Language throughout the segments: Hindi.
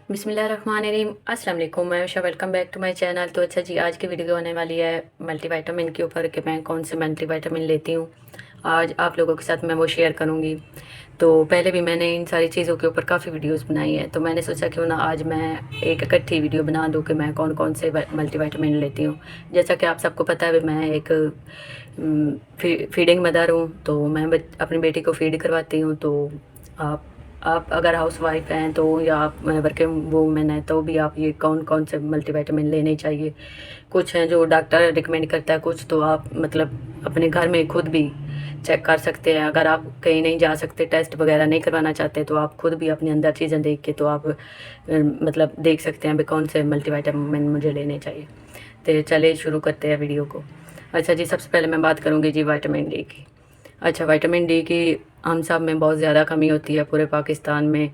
बिस्मिल्लाहिर्रहमानिर्रहीम। अस्सलाम वालेकुम। मैं Usha, welcome back to my channel. तो अच्छा जी, आज की वीडियो होने वाली है मल्टीविटामिन के ऊपर कि मैं कौन से मल्टीविटामिन लेती हूँ। आज आप लोगों के साथ मैं वो शेयर करूँगी। तो पहले भी मैंने इन सारी चीज़ों के ऊपर काफ़ी वीडियोस बनाई हैं, तो मैंने सोचा क्यों ना आज मैं एक इकट्ठी वीडियो बना दूँ कि मैं कौन कौन से मल्टीविटामिन लेती हूँ। जैसा कि आप सबको पता है, मैं एक फीडिंग मदर हूँ, तो मैं अपनी बेटी को फीड करवाती हूँ। तो आप आप अगर हाउस वाइफ हैं तो, या आप वर्किंग वूमेन हैं तो भी आप ये कौन कौन से मल्टीविटामिन लेने चाहिए। कुछ हैं जो डॉक्टर रिकमेंड करता है, कुछ तो आप मतलब अपने घर में खुद भी चेक कर सकते हैं। अगर आप कहीं नहीं जा सकते, टेस्ट वगैरह नहीं करवाना चाहते, तो आप खुद भी अपने अंदर चीज़ें देख के तो आप मतलब देख सकते हैं भी कौन से मल्टीविटामिन मुझे लेने चाहिए। तो चलिए शुरू करते हैं वीडियो को। अच्छा जी, सबसे पहले मैं बात करूँगी जी विटामिन डी की। अच्छा, विटामिन डी की हम सब में बहुत ज़्यादा कमी होती है। पूरे पाकिस्तान में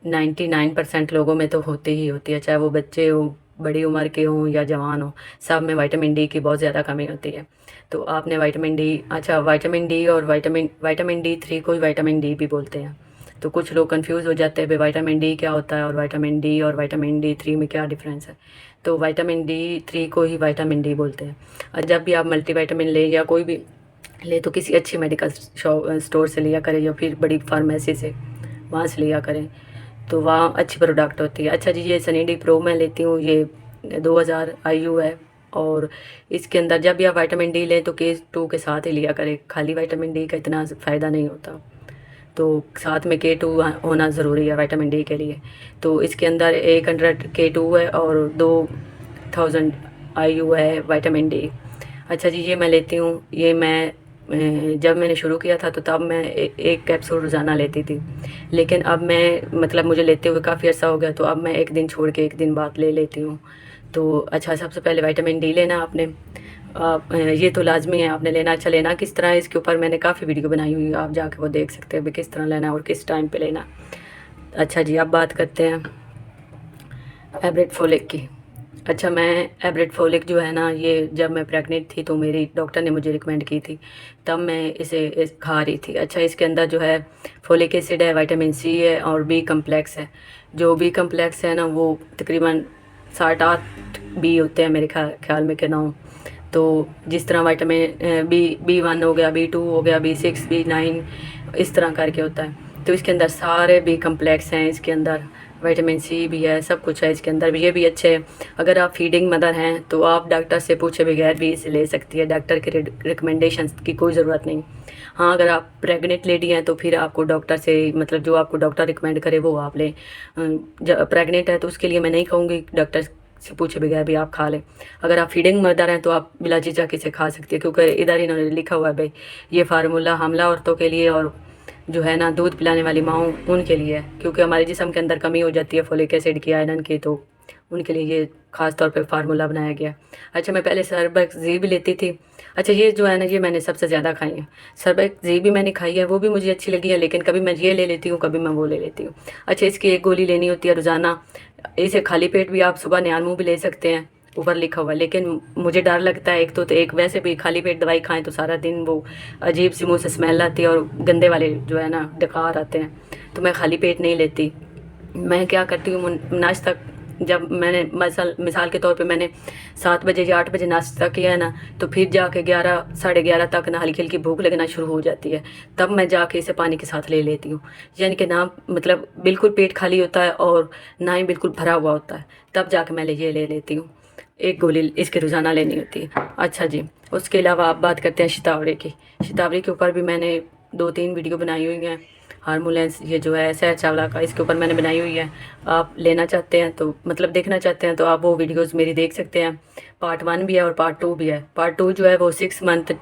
99% लोगों में तो होती ही होती है, चाहे वो बच्चे हों, बड़ी उम्र के हों या जवान हों, सब में विटामिन डी की बहुत ज़्यादा कमी होती है। तो आपने विटामिन डी, अच्छा विटामिन डी और विटामिन डी 3 को ही विटामिन डी भी बोलते हैं। तो कुछ लोग कंफ्यूज हो जाते हैं भाई विटामिन डी क्या होता है और विटामिन डी और विटामिन डी 3 में क्या डिफरेंस है। तो विटामिन डी 3 को ही विटामिन डी बोलते हैं। और जब भी आप मल्टीविटामिन लें या कोई भी ले, तो किसी अच्छी मेडिकल स्टोर से लिया करें या फिर बड़ी फार्मेसी से, वहाँ से लिया करें, तो वहाँ अच्छी प्रोडक्ट होती है। अच्छा जी, ये सनी डी प्रो मैं लेती हूँ, ये 2000 IU है। और इसके अंदर जब भी आप विटामिन डी लें तो K2 के साथ ही लिया करें। खाली विटामिन डी का इतना फ़ायदा नहीं होता, तो साथ में K2 होना ज़रूरी है विटामिन डी के लिए। तो इसके अंदर 100 K2 है और 2000 IU है विटामिन डी। अच्छा जी, ये मैं लेती हूँ। ये मैं जब मैंने शुरू किया था तो तब मैं एक कैप्सूल रोज़ाना लेती थी, लेकिन अब मैं मतलब मुझे लेते हुए काफ़ी अर्सा हो गया, तो अब मैं एक दिन छोड़ के एक दिन बाद ले लेती हूँ। तो अच्छा, सबसे पहले विटामिन डी लेना आपने। आप ये तो लाजमी है आपने लेना। अच्छा, लेना किस तरह है, इसके ऊपर मैंने काफ़ी वीडियो बनाई हुई है, आप जाके वो देख सकते हैं भी किस तरह लेना और किस टाइम पे लेना। अच्छा जी, अब बात करते हैं एब्रेट फोलिक की। अच्छा, मैं एब्रेट फोलिक जो है ना, ये जब मैं प्रेग्नेंट थी तो मेरी डॉक्टर ने मुझे रिकमेंड की थी, तब मैं इसे खा रही थी। अच्छा, इसके अंदर जो है फोलिक एसिड है, विटामिन सी है और बी कम्प्लेक्स है। जो बी कम्प्लेक्स है ना, वो तकरीबन 7-8 बी होते हैं मेरे ख्याल में के 9। तो जिस तरह विटामिन B1 हो गया, B2 हो गया, B6, B9, इस तरह करके होता है। तो इसके अंदर सारे बी कम्प्लेक्स हैं, इसके अंदर विटामिन सी भी है, सब कुछ है इसके अंदर। ये भी अच्छे है। अगर आप फीडिंग मदर हैं तो आप डॉक्टर से पूछे बगैर भी इसे ले सकती है, डॉक्टर के रिकमेंडेशन की कोई ज़रूरत नहीं। हाँ, अगर आप प्रेग्नेंट लेडी हैं तो फिर आपको डॉक्टर से मतलब जो आपको डॉक्टर रिकमेंड करे वो आप लें। जब प्रेग्नेंट है तो उसके लिए मैं नहीं कहूँगी डॉक्टर से पूछे बगैर भी आप खा लें। अगर आप फीडिंग मदर हैं तो आप बिला झिझक इसे खा सकती है, क्योंकि इधर इन्होंने लिखा हुआ है भाई ये फार्मूला हमला औरतों के लिए और जो है ना दूध पिलाने वाली माँओं उनके लिए है, क्योंकि हमारे जिस्म के अंदर कमी हो जाती है फोलिक एसिड की, आयरन की, तो उनके लिए ये ख़ास तौर पे फार्मूला बनाया गया। अच्छा, मैं पहले सर्बेक्सी भी लेती थी। अच्छा, ये जो है ना, ये मैंने सबसे ज़्यादा खाई है। सर्बेक्सी भी मैंने खाई है, वो भी मुझे अच्छी लगी है, लेकिन कभी मैं ये ले लेती हूँ, कभी मैं वो ले लेती हूँ। अच्छा, इसकी एक गोली लेनी होती है रोज़ाना। इसे खाली पेट भी आप सुबह नियान मुँह भी ले सकते हैं, ऊपर लिखा हुआ है, लेकिन मुझे डर लगता है। एक तो एक वैसे भी खाली पेट दवाई खाएं तो सारा दिन वो अजीब सी मुंह से स्मेल आती है और गंदे वाले जो है ना डकार आते हैं, तो मैं खाली पेट नहीं लेती। मैं क्या करती हूँ, नाश्ता जब मैंने मिसाल के तौर पे मैंने 7 बजे या 8 बजे नाश्ता किया है ना, तो फिर जाके 11 साढ़े 11 तक ना हल्की हल्की भूख लगना शुरू हो जाती है, तब मैं जाके इसे पानी के साथ ले लेती हूँ। यानी कि ना मतलब बिल्कुल पेट खाली होता है और ना ही बिल्कुल भरा हुआ होता है, तब जाके मैं ये ले लेती हूँ। एक गोली इसके रोज़ाना लेनी होती है। अच्छा जी, उसके अलावा आप बात करते हैं शतावरी की। शतावरी के ऊपर भी मैंने 2-3 वीडियो बनाई हुई हैं। हार्मोलेंस ये जो है सेहत चावला का, इसके ऊपर मैंने बनाई हुई है। आप लेना चाहते हैं तो मतलब देखना चाहते हैं तो आप वो वीडियोस मेरी देख सकते हैं। पार्ट 1 भी है और पार्ट 2 भी है। पार्ट 2 जो है वो 6 मंथ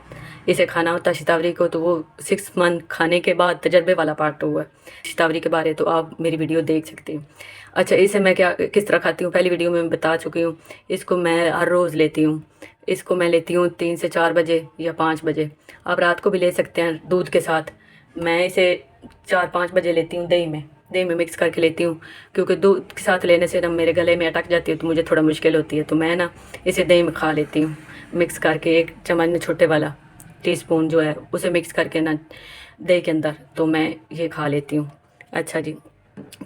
इसे खाना होता है शतावरी को, तो वो 6 मंथ खाने के बाद तजर्बे वाला पार्ट 2 है शतावरी के बारे, तो आप मेरी वीडियो देख सकते हैं। अच्छा, इसे मैं क्या किस तरह खाती हूँ पहली वीडियो में मैं बता चुकी हूँ। इसको मैं हर रोज़ लेती हूँ। इसको मैं लेती हूँ 3 से 4 बजे या 5 बजे। आप रात को भी ले सकते हैं दूध के साथ। मैं इसे 4-5 बजे लेती हूँ, दही में मिक्स करके लेती हूँ, क्योंकि दूध के साथ लेने से ना मेरे गले में अटक जाती है तो मुझे थोड़ा मुश्किल होती है, तो मैं ना इसे दही में खा लेती हूँ मिक्स करके। 1 चम्मच में छोटे वाला टीस्पून जो है उसे मिक्स करके ना दही के अंदर, तो मैं ये खा लेती हूँ। अच्छा जी,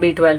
B12۔